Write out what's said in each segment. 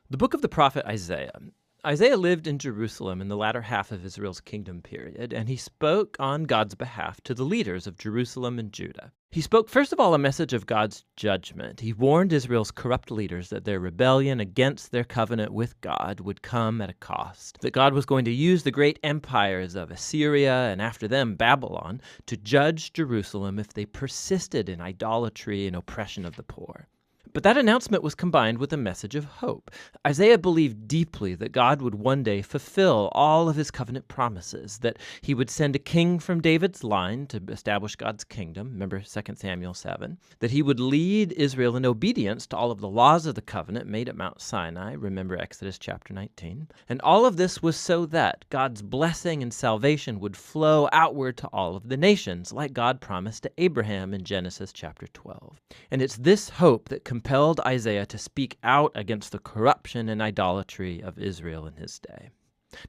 The book of the prophet Isaiah. Isaiah lived in Jerusalem in the latter half of Israel's kingdom period, and he spoke on God's behalf to the leaders of Jerusalem and Judah. He spoke, first of all, a message of God's judgment. He warned Israel's corrupt leaders that their rebellion against their covenant with God would come at a cost, that God was going to use the great empires of Assyria and after them Babylon to judge Jerusalem if they persisted in idolatry and oppression of the poor. But that announcement was combined with a message of hope. Isaiah believed deeply that God would one day fulfill all of his covenant promises, that he would send a king from David's line to establish God's kingdom, remember 2 Samuel 7, that he would lead Israel in obedience to all of the laws of the covenant made at Mount Sinai, remember Exodus chapter 19. And all of this was so that God's blessing and salvation would flow outward to all of the nations, like God promised to Abraham in Genesis chapter 12. And it's this hope that compelled Isaiah to speak out against the corruption and idolatry of Israel in his day.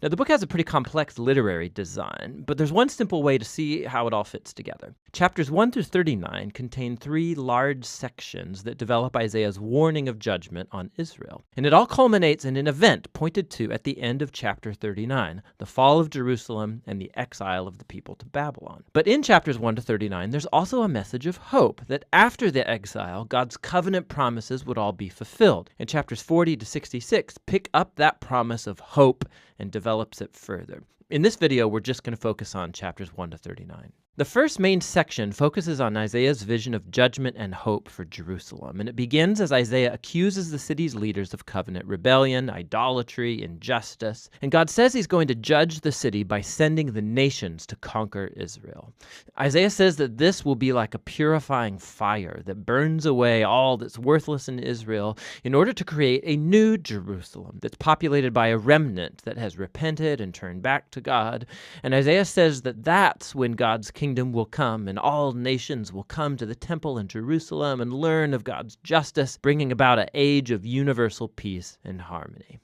Now, the book has a pretty complex literary design, but there's one simple way to see how it all fits together. Chapters 1 through 39 contain 3 large sections that develop Isaiah's warning of judgment on Israel. And it all culminates in an event pointed to at the end of chapter 39, the fall of Jerusalem and the exile of the people to Babylon. But in chapters 1 to 39, there's also a message of hope that after the exile, God's covenant promises would all be fulfilled. And chapters 40 to 66 pick up that promise of hope and develops it further. In this video, we're just going to focus on chapters 1 to 39. The first main section focuses on Isaiah's vision of judgment and hope for Jerusalem, and it begins as Isaiah accuses the city's leaders of covenant rebellion, idolatry, injustice, and God says he's going to judge the city by sending the nations to conquer Israel. Isaiah says that this will be like a purifying fire that burns away all that's worthless in Israel in order to create a new Jerusalem that's populated by a remnant that has repented and turned back to God. And Isaiah says that that's when God's kingdom will come and all nations will come to the temple in Jerusalem and learn of God's justice, bringing about an age of universal peace and harmony.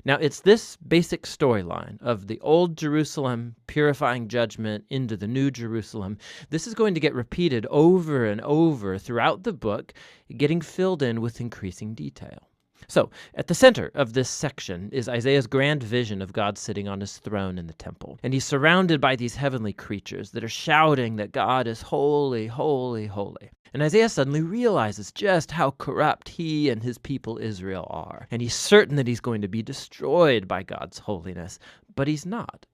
Now, it's this basic storyline of the old Jerusalem purifying judgment into the new Jerusalem. This is going to get repeated over and over throughout the book, getting filled in with increasing detail. So, at the center of this section is Isaiah's grand vision of God sitting on his throne in the temple. And he's surrounded by these heavenly creatures that are shouting that God is holy, holy, holy. And Isaiah suddenly realizes just how corrupt he and his people Israel are. And he's certain that he's going to be destroyed by God's holiness, but he's not.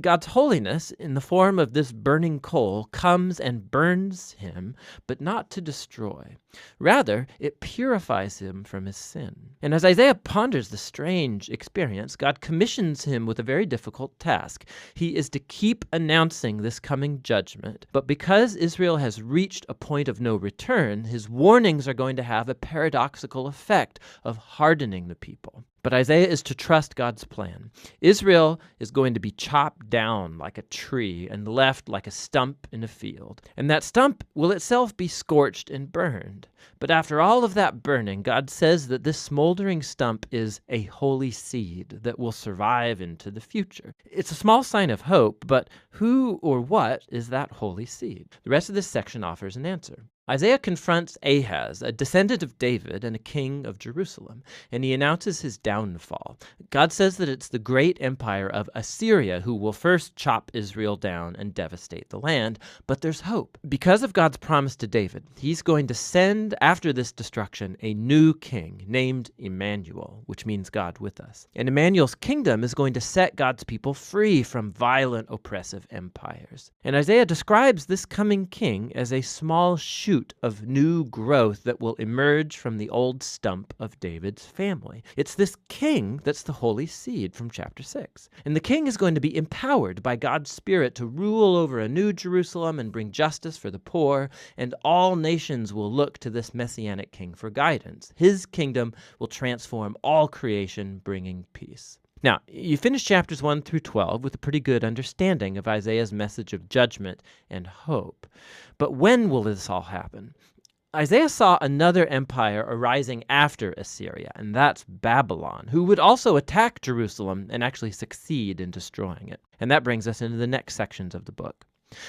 God's holiness, in the form of this burning coal, comes and burns him, but not to destroy. Rather, it purifies him from his sin. And as Isaiah ponders the strange experience, God commissions him with a very difficult task. He is to keep announcing this coming judgment, but because Israel has reached a point of no return, his warnings are going to have a paradoxical effect of hardening the people. But Isaiah is to trust God's plan. Israel is going to be chopped down like a tree and left like a stump in a field. And that stump will itself be scorched and burned. But after all of that burning, God says that this smoldering stump is a holy seed that will survive into the future. It's a small sign of hope, but who or what is that holy seed? The rest of this section offers an answer. Isaiah confronts Ahaz, a descendant of David and a king of Jerusalem, and he announces his downfall. God says that it's the great empire of Assyria who will first chop Israel down and devastate the land, but there's hope. Because of God's promise to David, he's going to send, after this destruction, a new king named Emmanuel, which means God with us. And Emmanuel's kingdom is going to set God's people free from violent, oppressive empires. And Isaiah describes this coming king as a small shoot of new growth that will emerge from the old stump of David's family. It's this king that's the holy seed from chapter 6. And the king is going to be empowered by God's Spirit to rule over a new Jerusalem and bring justice for the poor, and all nations will look to this messianic king for guidance. His kingdom will transform all creation, bringing peace. Now, you finish chapters 1 through 12 with a pretty good understanding of Isaiah's message of judgment and hope. But when will this all happen? Isaiah saw another empire arising after Assyria, and that's Babylon, who would also attack Jerusalem and actually succeed in destroying it. And that brings us into the next sections of the book.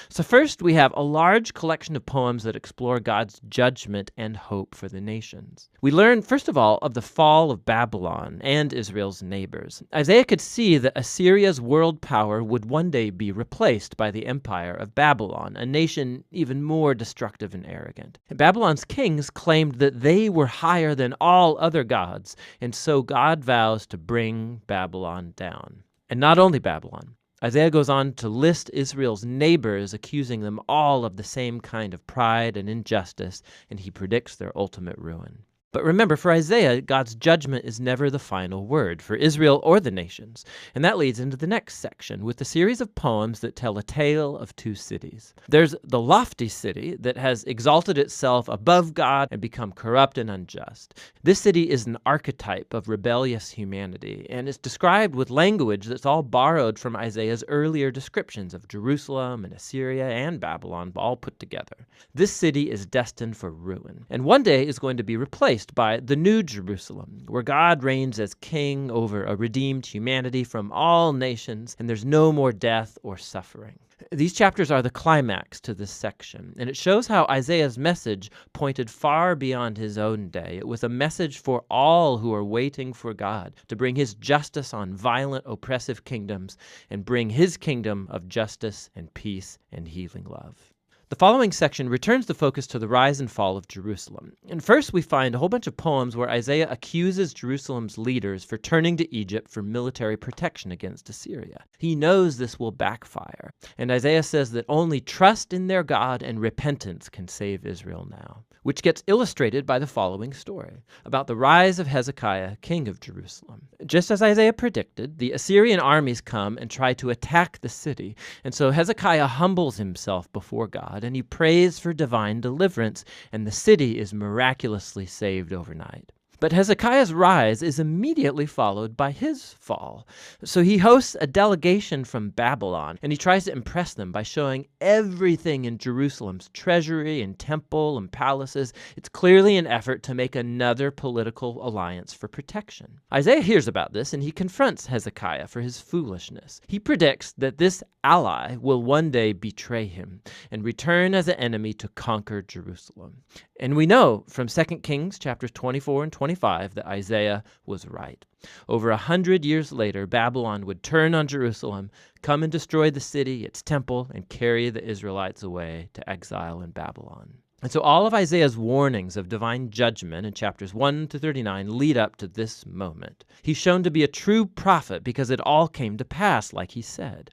So first, we have a large collection of poems that explore God's judgment and hope for the nations. We learn, first of all, of the fall of Babylon and Israel's neighbors. Isaiah could see that Assyria's world power would one day be replaced by the empire of Babylon, a nation even more destructive and arrogant. Babylon's kings claimed that they were higher than all other gods, and so God vows to bring Babylon down. And not only Babylon. Isaiah goes on to list Israel's neighbors, accusing them all of the same kind of pride and injustice, and he predicts their ultimate ruin. But remember, for Isaiah, God's judgment is never the final word for Israel or the nations. And that leads into the next section with a series of poems that tell a tale of two cities. There's the lofty city that has exalted itself above God and become corrupt and unjust. This city is an archetype of rebellious humanity, and it's described with language that's all borrowed from Isaiah's earlier descriptions of Jerusalem and Assyria and Babylon all put together. This city is destined for ruin, and one day is going to be replaced by the New Jerusalem, where God reigns as king over a redeemed humanity from all nations, and there's no more death or suffering. These chapters are the climax to this section, and it shows how Isaiah's message pointed far beyond his own day. It was a message for all who are waiting for God to bring his justice on violent, oppressive kingdoms and bring his kingdom of justice and peace and healing love. The following section returns the focus to the rise and fall of Jerusalem. And first we find a whole bunch of poems where Isaiah accuses Jerusalem's leaders for turning to Egypt for military protection against Assyria. He knows this will backfire, and Isaiah says that only trust in their God and repentance can save Israel now, which gets illustrated by the following story about the rise of Hezekiah, king of Jerusalem. Just as Isaiah predicted, the Assyrian armies come and try to attack the city, and so Hezekiah humbles himself before God, and he prays for divine deliverance, and the city is miraculously saved overnight. But Hezekiah's rise is immediately followed by his fall. So he hosts a delegation from Babylon, and he tries to impress them by showing everything in Jerusalem's treasury and temple and palaces. It's clearly an effort to make another political alliance for protection. Isaiah hears about this, and he confronts Hezekiah for his foolishness. He predicts that this ally will one day betray him and return as an enemy to conquer Jerusalem. And we know from 2 Kings chapters 24 and 25 that Isaiah was right. Over 100 years later, Babylon would turn on Jerusalem, come and destroy the city, its temple, and carry the Israelites away to exile in Babylon. And so all of Isaiah's warnings of divine judgment in chapters 1 to 39 lead up to this moment. He's shown to be a true prophet because it all came to pass like he said.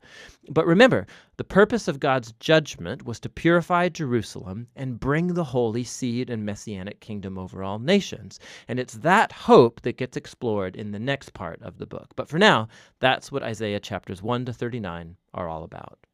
But remember, the purpose of God's judgment was to purify Jerusalem and bring the holy seed and messianic kingdom over all nations. And it's that hope that gets explored in the next part of the book. But for now, that's what Isaiah chapters 1 to 39 are all about.